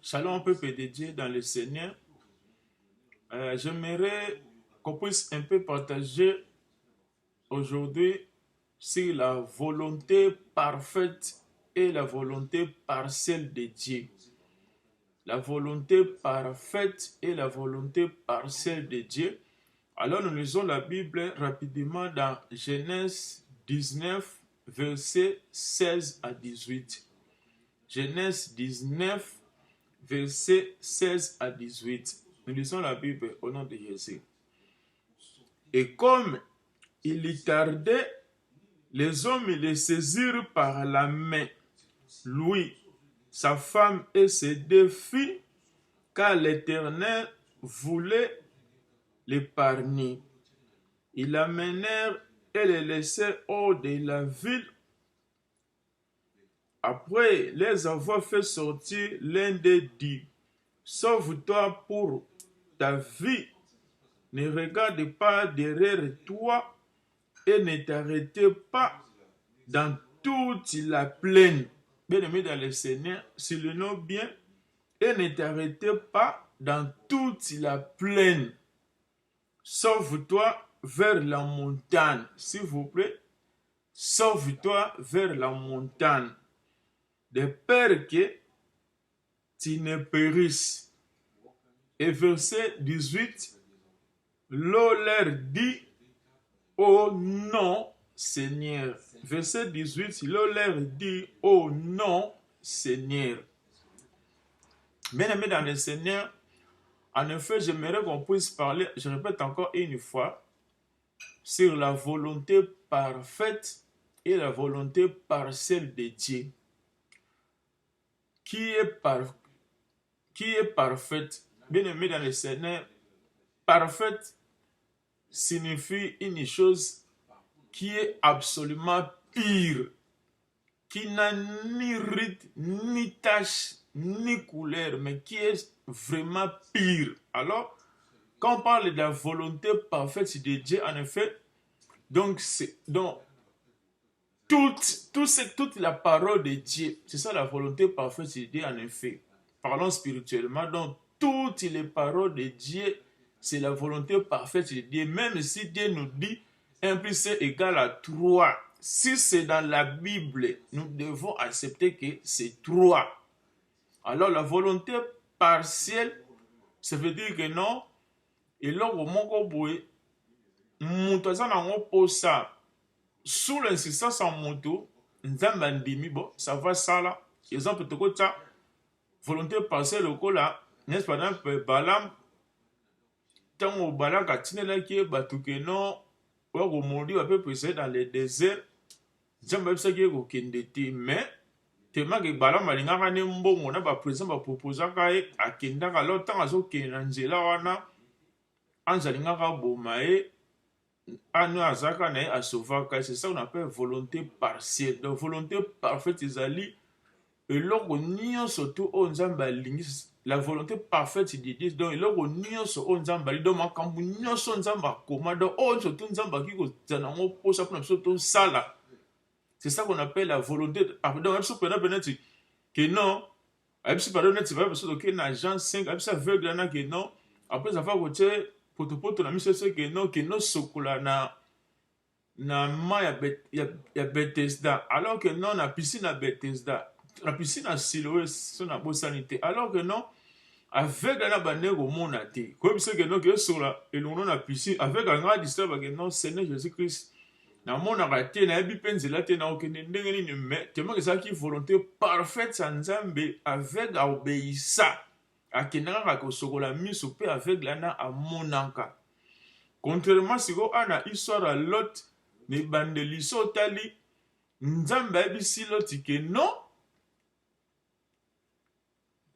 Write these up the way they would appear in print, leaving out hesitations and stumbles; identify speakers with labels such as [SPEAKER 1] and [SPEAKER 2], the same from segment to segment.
[SPEAKER 1] Shalom, peuple de Dieu dans le Seigneur. J'aimerais qu'on puisse un peu partager aujourd'hui sur la volonté parfaite et la volonté partielle de Dieu. La volonté parfaite et la volonté partielle de Dieu. Alors nous lisons la Bible rapidement dans Genèse 19, versets 16 à 18. Genèse 19, versets 16 à 18. Nous lisons la Bible au nom de Jésus. Et comme il y tardait, les hommes le saisirent par la main, lui, sa femme et ses deux filles, car l'Éternel voulait l'épargner. Ils l'amenèrent et le laissèrent hors de la ville. Après les avoir fait sortir, l'un d'eux dit: sauve-toi pour ta vie, ne regarde pas derrière toi et ne t'arrête pas dans toute la plaine. Bien-aimé dans le Seigneur, si le nom bien, et ne t'arrête pas dans toute la plaine. Sauve-toi vers la montagne, s'il vous plaît. Sauve-toi vers la montagne, de peur que tu ne périsses. Et verset 18, l'eau leur dit: oh non, Seigneur. Verset 18, l'eau leur dit: oh non, Seigneur. Bien-aimés dans le Seigneur, en effet, j'aimerais qu'on puisse parler, je répète encore une fois, sur la volonté parfaite et la volonté partielle de Dieu. Qui est parfaite? Bien-aimé dans le Seigneur, parfaite signifie une chose qui est absolument pire, qui n'a ni rite, ni tache, ni couleur, mais qui est vraiment pire. Alors, quand on parle de la volonté parfaite de Dieu, en effet, donc toute la parole de Dieu, c'est ça la volonté parfaite de Dieu, en effet. Parlons spirituellement, donc toutes les paroles de Dieu, c'est la volonté parfaite de Dieu, même si Dieu nous dit 1 plus 1 égale à 3. Si c'est dans la Bible, nous devons accepter que c'est 3. Alors la volonté partielle, ça veut dire que non, et là où mon boy, sous l'insistance en moto, ça va ça là. Exemple, volonté partielle au là, n'est-ce pas, Balam, tant au Balam, qui est batuke non, ou au Mondi, à peu près dans les déserts, j'aime ça qui est au Kendeti, mais, tellement que Balam a l'ingara mbongo, on a ba présent, ba proposa kae, à Kendaka, alors tant à zo Kenangela, wana, anjalingara bomae, c'est ça qu'on appelle volonté partielle. Donc volonté parfaite, Isali, et logo nion surtout on zambali, la volonté parfaite de Dieu. Donc logo nion sur on zambali, donc ma kambu nion son zamba koma, donc on surtout zamba qui go zanango pour ça pour surtout sala. C'est ça qu'on appelle la volonté. Donc elle se peut que non, elle se peut net, c'est pas parce que na Jean 5, elle se veut que non. Après ça va côté poto na mise ce que non sokola na ma ya Bethesda, alors que non na piscine à Bethesda, la piscine à Siloé son na bonne sanité, alors que non avec la banero monate comme ce que non que sur la et l'on na piscine avec un grand disturbe que non Seigneur Jésus-Christ na mona raté na bi penzela te na okende ndenge ni mais tellement que ça qui volonté parfaite sans Nzambe avec obéissance akenaka kosokola miso pe avec lana a monanka. Contrairement si go ana histoire à Lot ne bandeliso tali Nzambe abisi Lot que non,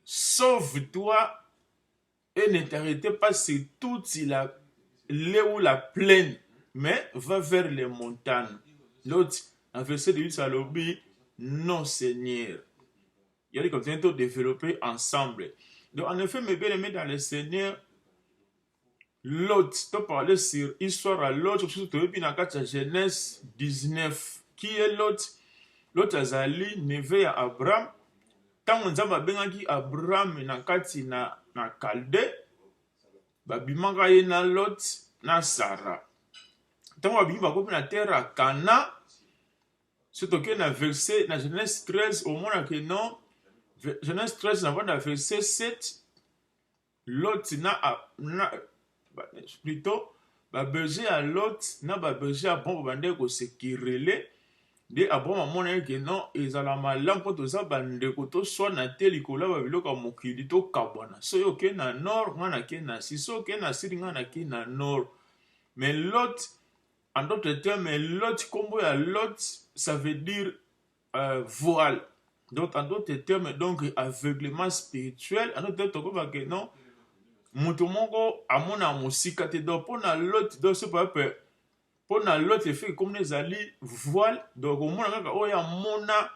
[SPEAKER 1] sauve-toi et ne t'arrête pas sur toute la plaine, mais va vers les montagnes. L'autre, en verset 8, ça l'obéit, non Seigneur. Il y a des continuer de développer ensemble. Donc, en effet, mes bien-aimés dans le Seigneur, Lot, tu parles sur histoire à Lot, surtout dans Genèse 19. Qui est Lot? Lot Azali, neveu à Abraham, ntango nzambe abengaki abraham na kati na kalde babimaka ye na lot na sara ntango babimi bakomi na terre ya kana so toke na verset na Genèse 13 omona ke non Genèse 13 na vanda verset 7 lot plutôt baberger ya lot na baberger ya bon babande kosekirele de abraham amona ye ke non ezala malamu mpo toza bandeko toswana te likolo ya babiloko ya mokili tokabwana so yo oke na nord nga nake na si so oke na sudi nga nake na nord mais lot en d'autres termes lot kombo ya lot ça veut dire voile donc en d'autres termes donc aveuglement spirituel en d'autres termes tokoba ke non moto moko amona mosika te donc mpo na lot donc so pape mpo na lot efeki komi ezali voile donc omona kaka oyo amona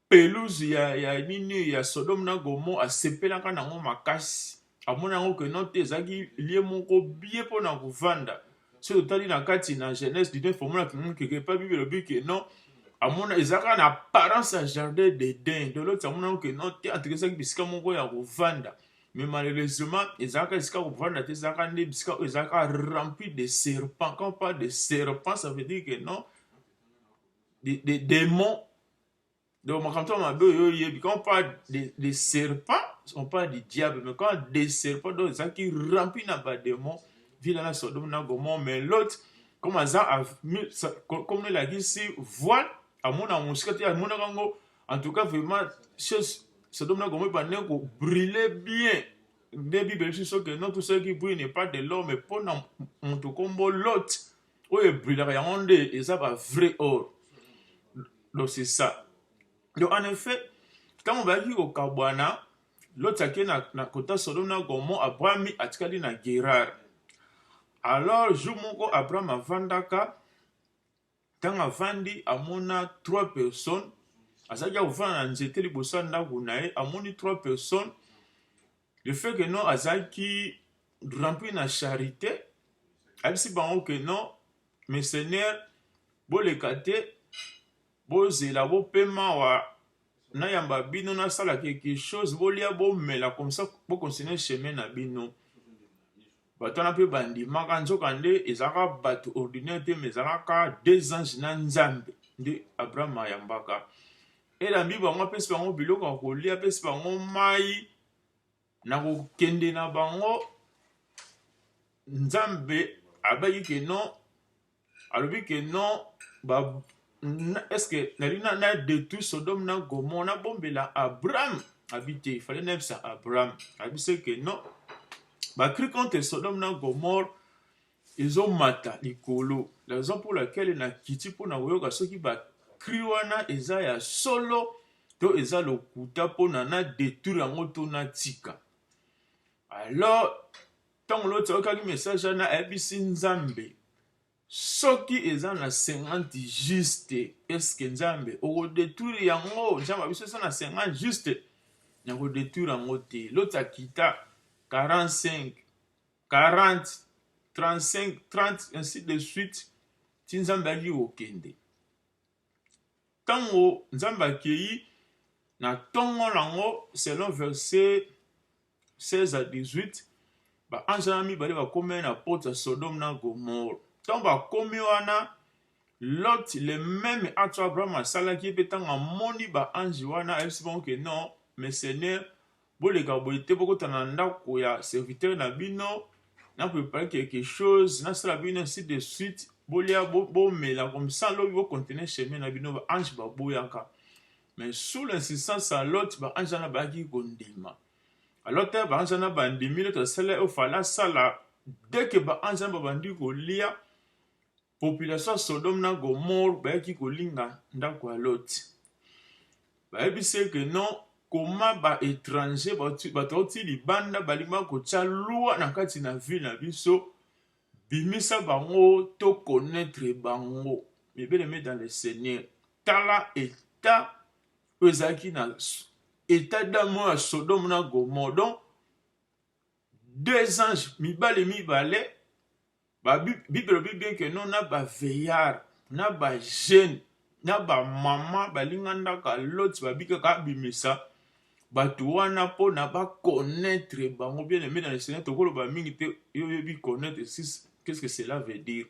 [SPEAKER 1] pelouse ya nini ya Sodome na Gomorrhe asepelaka nango makasi amona yango ke non te ezalaki lie moko bien mpo na kovanda so totali na kati na Genèse 19 omona keke pa bible elobi ke non amona ezalaka na apparence ya jardin d'Eden de l'autre amona yango ke non te atekesaki bisika moko ya kovanda mais malheureusement ezalaka esika kovanda te ezalaka nde bisika oyo ezalaka rempli de serpents quand on parle de serpents ça veut dire que non des démons donc makambo mabe oyo yebi quand on parle de serpents on parle du diable mais quand des serpents donc ezalaki rempli na badémons ville na Sodome na Gomorrhe mais l'autre comme aza comme il a dit si voile amona mosika te amona kango en tout cas vraiment chose Sodome na Gomorrhe bande ko brûler bien des bibles sur que non tout ce qui brille n'est pas de l'or mais pour mon tout combo l'autre oyo brûler yango nde eza ba vrai or donc c'est ça donc en effet quand on va dire au kabwana l'autre ake na kota Sodome na Gomorrhe Abraham atikali na Gerar alors jour moko Abraham avandaka ntango avandi amona 3 personnes azalaki akovanda na nzete liboso ya ndako na ye amoni 3 personnes le fait que non azalaki rempli na charité ayebisi bango ke non mais Seigneur boleka te bozela bopema wa nayamba bino nasala quelque chose bolia bomela comme ça bokontinue chemin na bino bato wana mpe bandimaka nzoka nde ezalaka bato ordinaire te mais ezalaka 2 anges na nzambe nde Abraham ayambaka elambi bango apesi bango biloko ya kolia apesi bango mai na kokende na bango nzambe abaki ke non alobi ke non est-ce que nali na détruire Sodome na Gomorrhe na bombela Abraham habite il fallait neuf ça Abraham abise que non bakri contre Sodome na Gomorrhe ils ont mata likolo la raison pour laquelle na kiti pour na woyoka soki bakri wana eza ya solo to eza lokuta pona na détruire yango to na tika alors tant l'autre okaki message na abisi nzambe soki eza na 50 juste est-ce que nzambe oko détruire yango nzambe abiso eza na 50 juste yango détruire yango te l'autre akita 45 40 35 30 ainsi de suite ti nzambe ali okende tango nzambe akei na tongo nango selon verset 16 à 18 ba ange na mibale bakomi na porte ya Sodome na Gomorrhe ntango bakomi wana Lot le même acte Abraham asalaki mpe ntango amoni ba ange wana ayebisi bango ke non mais Seigneur boleka boye te bokota na ndako ya serviteur na bino na préparer quelque chose nasala bino ainsi de suite bolia bomela comme ça lobi bocontinue chemin na bino ba ange baboyaka mais sous l'insistance à Lot ba ange na bayaki kondima alors te ba ange na bandimi Lot asala ofala sala dès que ba ange na babandi kolia population Sodome na Gomorrhe bayaki kolinga ndako ya Lot bayebise que non comment ba étranger bato oti libanda balima kotia loi na kati na ville na biso bimisa bango to connaître bango mais bien aimé dans le Seigneur tala état ezaki na état d'amour à Sodome na Gomorrhe donc 2 anges mibale ba bible bien que non na ba veillard na ba jeune na ba maman balinga ndaka Lot babika ka bimisa bato wana mpona baconnaître bango bien aimé dans le Seigneur tokoloba mingi te yo yebi connaître qu'est-ce que cela veut dire.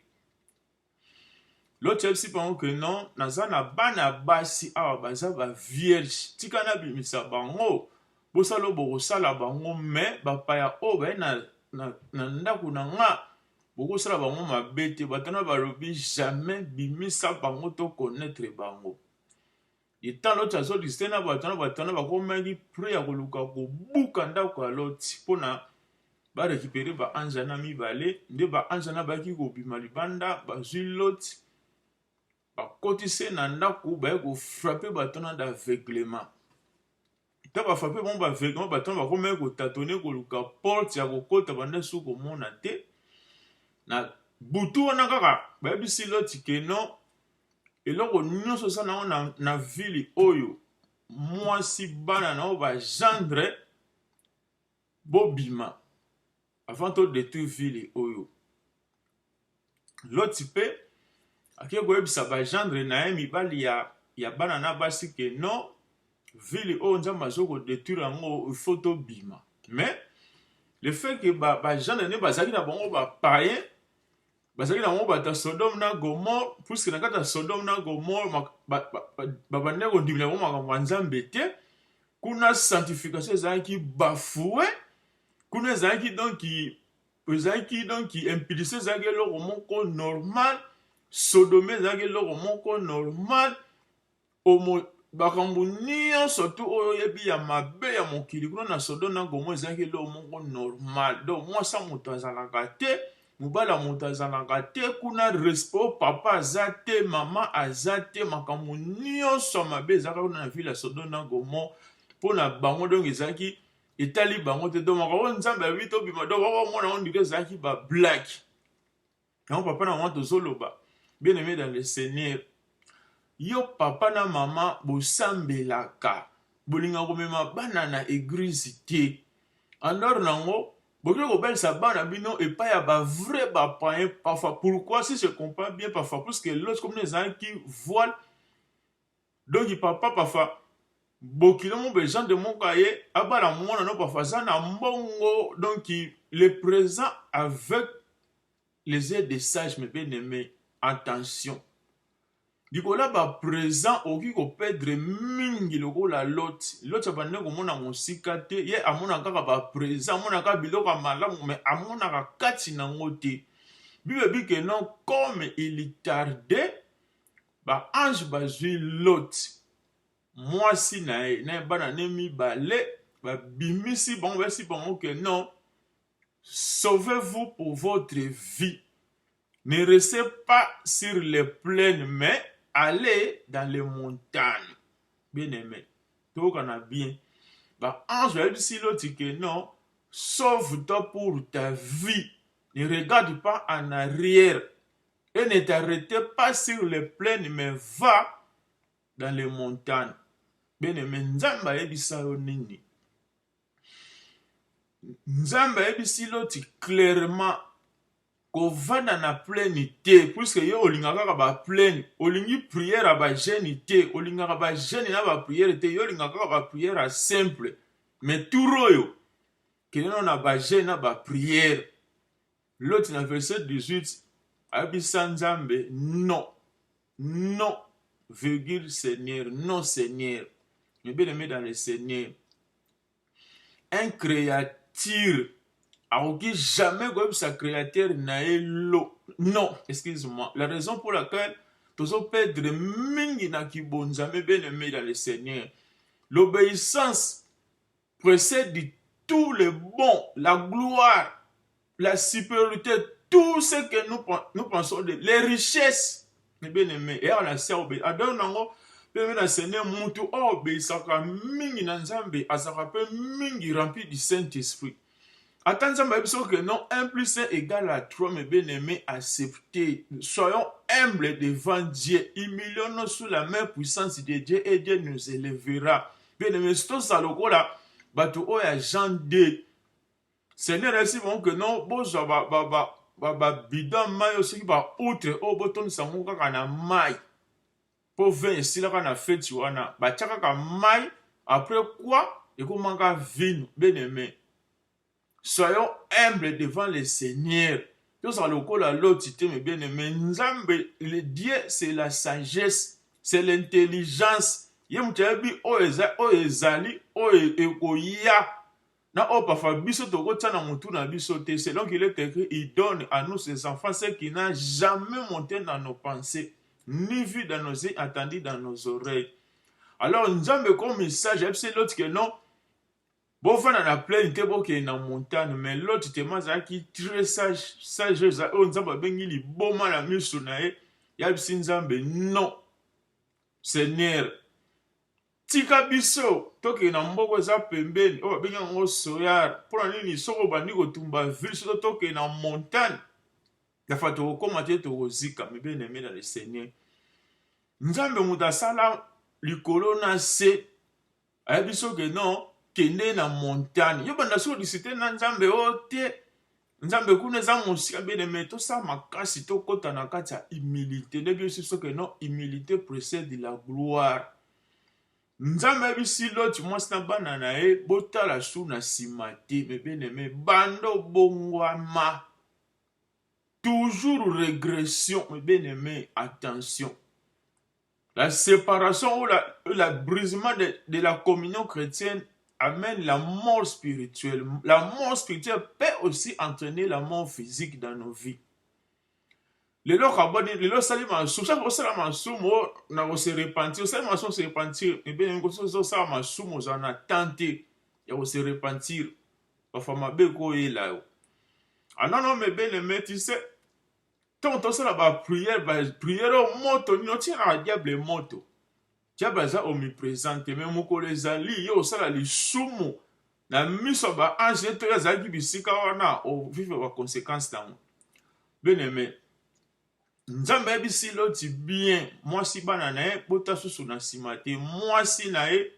[SPEAKER 1] L'autre yebisi bango que non naza na bana basi awa baza ba vierge tika na bimisa bango bosala bokosala bango mais bapaya oyo baye na ndako na nga bokosala bango mabe te bato na balobi jamais bimisa bango to connaître bango. Etant l'autre azodisite na bato na bakomaki pre ya koluka kobuka ndako ya loti mpona barekipere baanja na mibale nde baanja na bayaki kobima libanda bazwi loti bakotise na ndako baye kofrape bato na d'aveuglement. Ta bafrape bango baveuglement bato na bakomaki kotatone koluka porte ya kokota banda su komona te na butu wana kaka bayebisi loti ke non eloko nyonso osala nango na vili oyo mwasi bana na oyo bagendre bobima avant to détruire vili oyo. Loti mpe akei koyebisa bagendre na ye mibali ya bana na basi ke non vili oyo nzambe azo kodétruire yango il faut tobima. Mais le fait que bagendre ne bazalaki na bango bapayen bazalaki na bango bato ya Sodome na Gomore puisque na kati ya Sodome na Gomore babandaki kondimela bango makambo ya nzambe te kuna sanctification ezalaki bafoue kuna ezalaki donc impudicité ezalaki eloko moko normal Sodome ezalaki eloko moko normal bakambo nyonso tu oyo oyebi ya mabe ya mokili kuna na Sodome na Gomore ezalaki eloko moko normal. Donc mwasi moto azalaka te mobala moto azalaka te kuna respect papa aza te mama aza te makambo nyonso mabe ezalaka kuna na ville ya Sodome na Gomore mpona bango donc ezalaki etali bango te donc makambo nzambe ayebi tobima donc bakomona ondire ezalaki bablake yango papa na mama tozoloba bien aimé dans le Seigneur yo papa na mama bosambelaka bolinga komema bana na église te alors nango bokoki kobelisa bana bino epai ya bavrai bapayen parfois. Pourquoi? Si je comprends bien parfois parce que l'autre comme ezalaki voile donc papa parfois bokilo mo bejan de moko aye abala mwana no parfois aza na mbongo donc le présent avec les aides des sages mes bien-aimés. Attention likola baprésent okoki kopedre mingi lokola loti abandi komona mosika te ye amona kaka baprésent amona kaka biloko ya malamu me amonaka kati nango te. Bible bi ke non comme il tardait baange bazwi loti mwasi na ye na bana ne mibale babimisi bango basi bango ke non sauvez-vous pour votre vie, ne restez pas sur les plaines mais allez dans les montagnes. Bien aimé tout qu'on a bien ange va dire l'autre que non sauve-toi pour ta vie, ne regarde pas en arrière et ne t'arrête pas sur les plaines mais va dans les montagnes. Bien aimé nzamba yebisa yo nini nzamba yebisi l'autre clairement kovanda na plaine te puisque yo olingaka kaka ba plaine olingi prière à ba jeune te olingaka ba jeune na ba prière te yo olingaka kaka ba prière simple mais turoyo keleno na ba jeune na ba prière. L'autre na verset 18 abisa nzambe non virgule Seigneur, non Seigneur. Mais bien aimé dans le Seigneur un créature aoki jamais comme sa créateur naelo. Non, excuse-moi. La raison pour laquelle tozo perdre mingi na kibonzame bien aimé dans le Seigneur. L'obéissance précède tout le bon, la gloire, la supériorité, tout ce que nous pensons de les richesses. Bien aimé. Et on a ça obéi. Adon nango bien aimé dans le Seigneur mutu obéissaka mingi na nzambe azaka pe mingi rempli du Saint-Esprit. Attends, que non, 1 plus 1 égale à 3, mes bien-aimés, acceptez. Soyons humbles devant Dieu. Humilions-nous sous la main puissance de Dieu et Dieu nous élèvera. Bien-aimés, c'est tout ça, le coup là. Bateau, oh, ya Jean 2. Seigneur, merci bon que non, bon, ça va, bidon, maille aussi, va outre, oh, boton, ça m'a kaka na maille. Pour venir ici, là, qu'on a fait, tu vois, na, ba, tchaka ka maille. Après quoi? comment vino, bien aimé. Soyons humbles devant le Seigneur. Tout ça, le col à l'autre, mais bien aimé. Nzambe, le Dieu, c'est la sagesse, c'est l'intelligence. Yemutchabi, ezali, ekoya. Na parfois, biso toko tchana mutu na biso te. Selon qu'il est écrit, il donne à nous, ses enfants, ce qui n'a jamais monté dans nos pensées, ni vu dans nos yeux, entendu dans nos oreilles. Alors, Nzambe comme message, c'est l'autre que non. Bon, on a plein de gens qui sont dans la montagne, mais l'autre témoin qui très sage, on Nzambe bengi li bon mal à mieux sonae, ya bisi Nzambe non. Seigneur, tika biso, toke na mboko za pembeni, o bengi ngo soyar, pour nini soko bandi ko tumba ville, so toke na montagne. Ya fa to koma te to zika, mais bien aimé dans le Seigneur. Nzambe mutasala likolo na se, a biso que non. Kende na montagne yo banda so disite na Nzambe ote Nzambe kuna za mosika bien aimé to sa makasi to kota na kati ya humilité de bien sûr que non humilité précède la gloire Nzambe bisi loti mwasna bana na e botala su na simati mais bien aimé bando bongwama toujours régression mais bien aimé attention la séparation ou la brisement de la communion chrétienne amène la mort spirituelle. La mort spirituelle peut aussi entraîner la mort physique dans nos vies. Le lo salima sou chaque fois ça ma sumo na se repentir ça ma se repentir et bien ko ça ma sumo za na tenter ya se repentir parfois ma be ko e là ah non mais ben mais tu sais tant ça la prière moto ni tient à diable moto diable za omniprésente mais moko les ali yo sala li sumo na miso ba ange to ya za ki bisika wana o vivre wa conséquences dans bien aimé Nzambe bisi loti bien moi si bana na e bota susu na simate moi si na e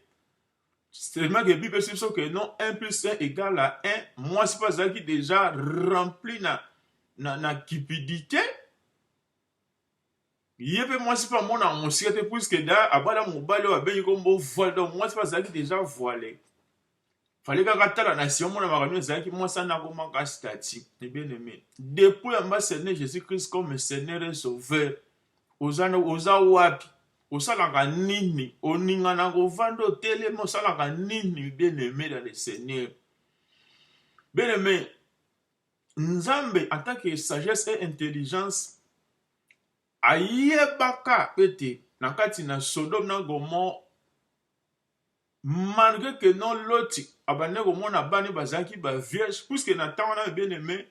[SPEAKER 1] c'est vraiment que Bible c'est que non 1 plus 1 égale à 1 moi si pas ça qui déjà rempli na cupidité Yépe moi c'est pas mon amour si c'était plus que da abala mobile wa benyi kombo voile donc moi c'est pas ça qui déjà voilé fallait que gata la nation mon amour ça qui moi ça n'a pas manqué statique et bien aimé depuis ambassadeur Jésus-Christ comme Seigneur et Sauveur oza wapi osalaka nini oninga na kovanda otelema osalaka nini bien aimé dans le Seigneur bien aimé Nzambe en tant que sagesse et intelligence ayebaka pete na kati na Sodome na Gomorrhe malgré que non loti abane komona bani bazaki ba vierge puisque na temps na bien aimé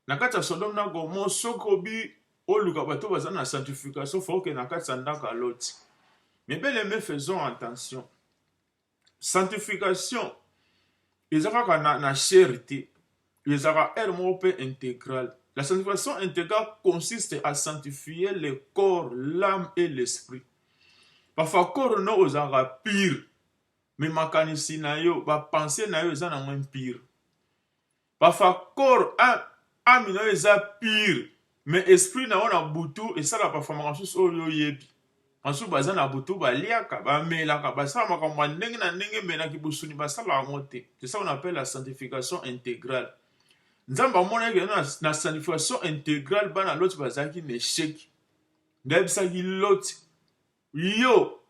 [SPEAKER 1] na kati ya Sodome na Gomorrhe sokobi oluka bato baza na sanctification faut que na kati ndaka loti mais bien aimé faisons attention sanctification ezaka na charité ezaka ermo pe intégral. La sanctification intégrale consiste à sanctifier le corps, l'âme et l'esprit. Parfois, le corps non osera pire, mais makanisi na yo, ba pensée na yo ezana moins pire. Parfois, corps, âme na yo eza pire, mais esprit na yo na butu et ça la parfois makansus oyo yebi. Ensuite, baza na butu ba liaka, ba melaka, ba sa makamwa ndenge na ndenge menaki busuni ba sala ngote. C'est ça qu'on appelle la sanctification intégrale. Nzamba amona ke na sanctification intégrale bana loti bazaki n'échec ndebisaki loti yo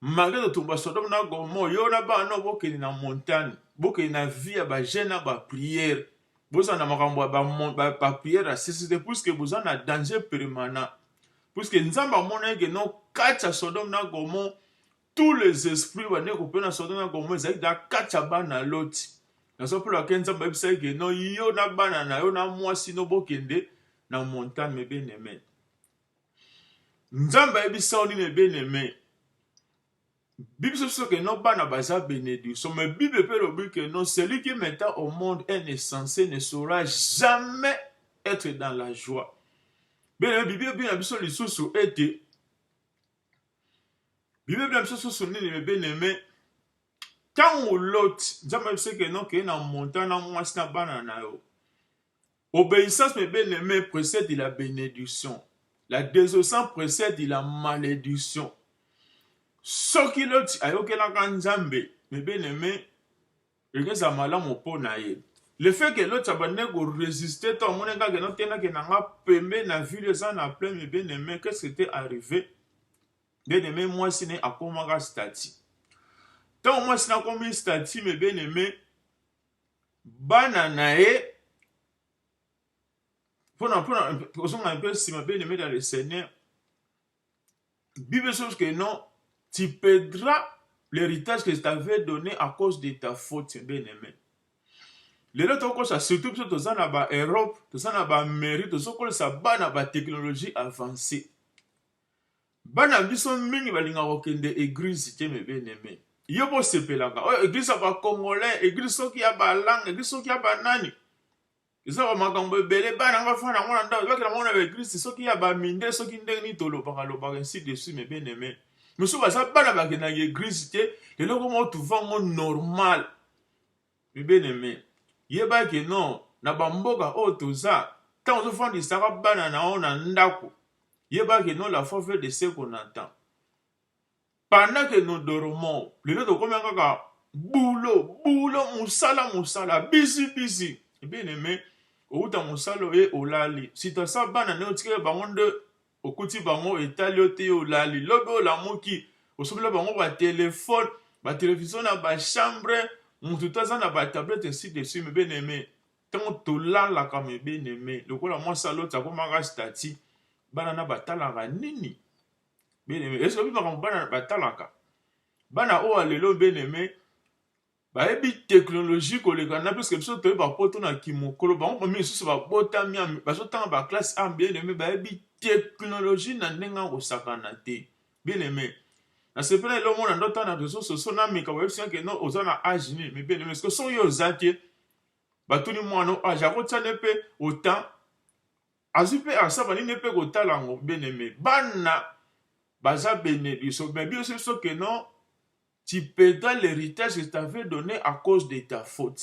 [SPEAKER 1] malgré totumba Sodome na Gomorrhe yo na bana bokeni na montagne bokeni na vie ya ba jeune ba prière boza na makambo ba prière à ceci puisque boza na danger permanent puisque Nzamba amona ke non kacha Sodome na Gomorrhe tous les esprits bane ko pena Sodome na Gomorrhe zaki da kacha bana loti na so pour laquelle Nzambe abisa ke no yo na bana na yo na mwasi no bokende na montagne me bien aimé Nzambe abisa oni me bien aimé Bible se que non bana baza bénédiction mais Bible peut le dire que non celui qui mettant au monde est insensé ne saura jamais être dans la joie bien Bible bien abisa lisusu ete Bible bien abisa soni me bien aimé quand l'autre, Nzambe sait que non, qu'il y a une montagne, moi, c'est un banana. Obéissance, mais bien aimé, précède la bénédiction. La désobéissance précède la malédiction. Ce qui l'autre, ayoke la Nzambe, mes bien-aimés, ça malamu po na ye. Le fait que l'autre abandonne pour résister, tout le monde a dit que n'a pembe na ville ça na plein mes bien-aimés, qu'est-ce qui était arrivé? Bien-aimés, moi si n'est à comment stati. Tant moi si n'a comme stati mes bien-aimés, bananae pour un peu si mes bien-aimés dans le Seigneur. Bible chose que non, tu perdras l'héritage que je t'avais donné à cause de ta faute, bien-aimé. Les autres, surtout si tu es en Europe, tu es en Amérique, tu es en technologie avancée. Bana biso mingi balinga kokende église te mes bien-aimés. Yo bo sepelaka. Oh, église ba congolais, église soki ya ba langue, église soki ya ba nani. Isa ba makambo ebele bana nga fana mwana ndaw, ba kila mwana église soki ya ba minde soki ndenge ni tolobaka lobaka ainsi dessus mes bien-aimés. Musu ba sa bana ba kena église te, le loko mo tu vango normal. Mes bien-aimés. Yeba ke non, na ba mboka o toza, tant on fond disaka bana na ona ndako. Yeba que non la foi fait de ce qu'on entend. Pendant que nous dormons, les autres comme un boulot, musala, busy. Bien aimé, au ta musalo et au lali. Si tu as ça, ban ne tire bangonde au côté bango et taliote au lali. Lobo la moki, au sommet bango ba téléphone, ba télévision na ba chambre, mon tout ça na ba tablette ainsi dessus, mais bien aimé. Tant to la comme bien aimé. Le coup la moi salo ta comme un stati. Bana na batalaka nini bien aimé est-ce que bana bana batalaka bana o alelo bien aimé ba ebi technologie koleka na parce que biso to ba poto na kimokolo ba on mi susu ba botami ba so tanga ba classe A bien aimé ba ebi technologie na ndenga ko sakana te bien aimé na se pena lo mona ndota na réseaux sociaux na mika ba ebi que non ozana âge ni mais bien aimé parce que so yo zate ba tuni mwana âge a ko tsane pe autant azupe asaba ni nepe kotala ngo bien aimé bana baza bénédiction mais bien sûr que non tu perdras l'héritage que je t'avais donné à cause de ta faute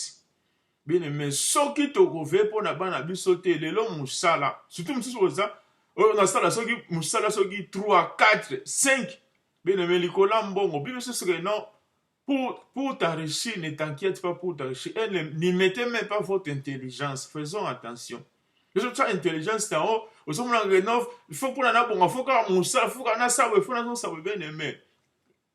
[SPEAKER 1] bien aimé soki tokove pona bana biso te lelo musala surtout mususu ça on a sala soki musala soki 3 4 5 bien aimé likola mbongo bien sûr que non pour t'enrichir ne t'inquiète pas pour t'enrichir n'y mettez même pas votre intelligence faisons attention. Les autres intelligence c'est en haut, au sommet de rénov, il faut qu'on en a bon, il faut qu'on il faut qu'on a ça, il faut qu'on a ça bien aimé.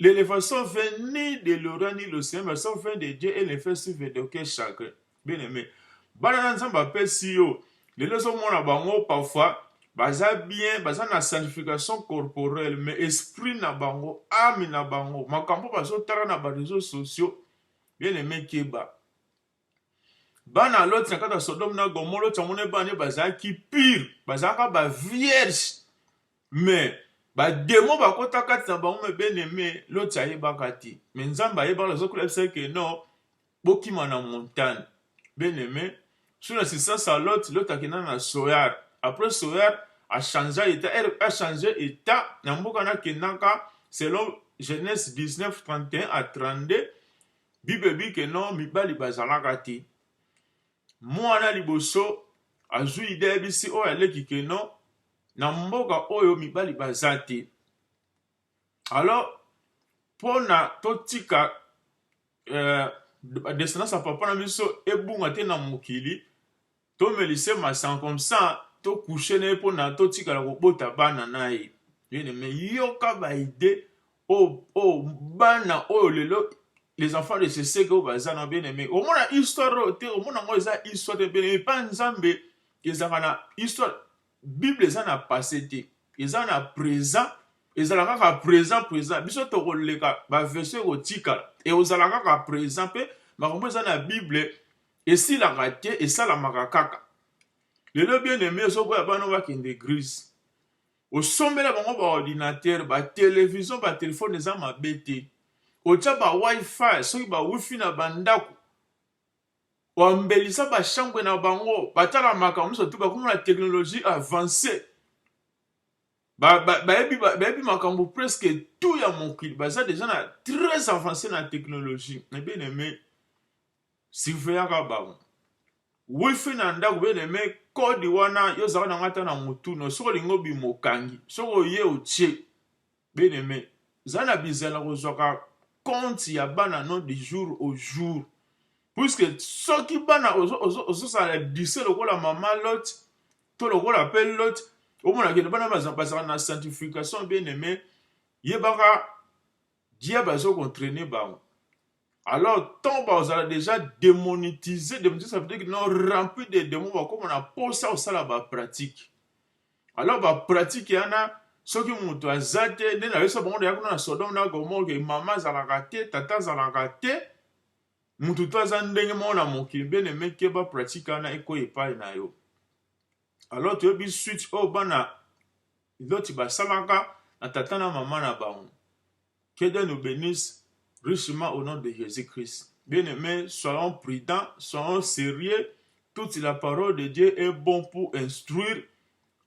[SPEAKER 1] L'élévation vient ni de l'Orient ni de l'océan, mais ça vient de Dieu et les faits suivent de quel chacun. Bien aimé. Banana ensemble appelle CEO. Les leçons mon abango parfois, baza bien, baza na sanctification corporelle, mais esprit na bango, âme na bango, makambo bazo tara na ba réseaux sociaux. Bien aimé Keba. Bana l'autre na kata Sodome na Gomorrhe l'autre amone bana baza qui pire baza ba vierge mais ba démon ba kota kata ba on bien aimé l'autre aye bakati mais nzamba aye ba la zokula c'est que non bokima na montagne bien aimé sur la assistance à l'autre akina na Soyar après Soyar a changé état na mboka na kenaka selon Genèse 19 31 à 32 Bible dit que non mibali bazalaka ti mwana liboso azwi ide bisi oyo aleki keno na mboka oyo mibali baza te alors mpona totika descendance ya papa na biso ebunga te na mokili tomelise masanga comme ça tokouche na ye mpona totikala kobota bana na ye me yoka baide oyo bana oyo lelo les enfants de ce siècle au bazar bien aimé au moins la histoire au moins moi ça histoire de bien aimé pas nzambe ils ont na histoire bible ça n'a passé te ils ont na présent ils ont la présent biso to koleka ba verset otika et aux alaka présent pe makombo ça na bible et si la raté et ça la makakaka le bien aimé so ko ba no ba kende grise au sommet la bango ba ordinateur ba télévision ba téléphone za mabete ocha ba wifi soki ba wifi na bandako wambelisa ba chambre na bango batala makambo surtout ba comme la technologie avancée ebi makambo presque tout ya mokili baza déjà na très avancé na technologie na bien aimé surveillaka bango wifi na ndako bien aimé code wana yo zaka na ngata na mutu no soko lingo bi mokangi soko ye otie bien aimé zana bizela kozwaka compte ya bana no de jour au jour. Puisque soki bana ozosala dise lokola mama lot to lokola pe lot omonake bana bazapasaka na sanctification bien aimé yebaka Dieu bazokontraîner bango. Alors, tant que vous allez déjà démonétiser, ça veut dire que nous rempli de démons, comme on a posé ça au la pratique. Alors, la pratique, il y en a, ceux qui ont zate, ne n'avez pas bon, il y a un Sodome, que maman a raté, tata a raté, mutu to azandenge mona mokili bien aimé que ba pratique ana eko epai na yo. Alors, tu as switch au bana, l'autre ba salaka, na tata na maman na bango. Que Dieu nous bénisse richement au nom de Jésus-Christ. Bien-aimés, soyons prudents, soyons sérieux. Toute la parole de Dieu est bon pour instruire,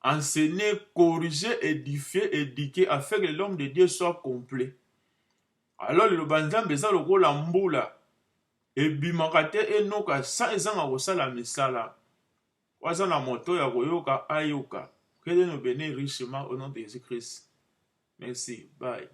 [SPEAKER 1] enseigner, corriger, édifier, éduquer, afin que l'homme de Dieu soit complet. Alors, le banzam beza loko la mbula. Et bimakate enoka sa ezanga kosala misala. Waza na moto ya koyoka ayoka. Que Dieu nous bénisse richement au nom de Jésus-Christ. Merci. Bye.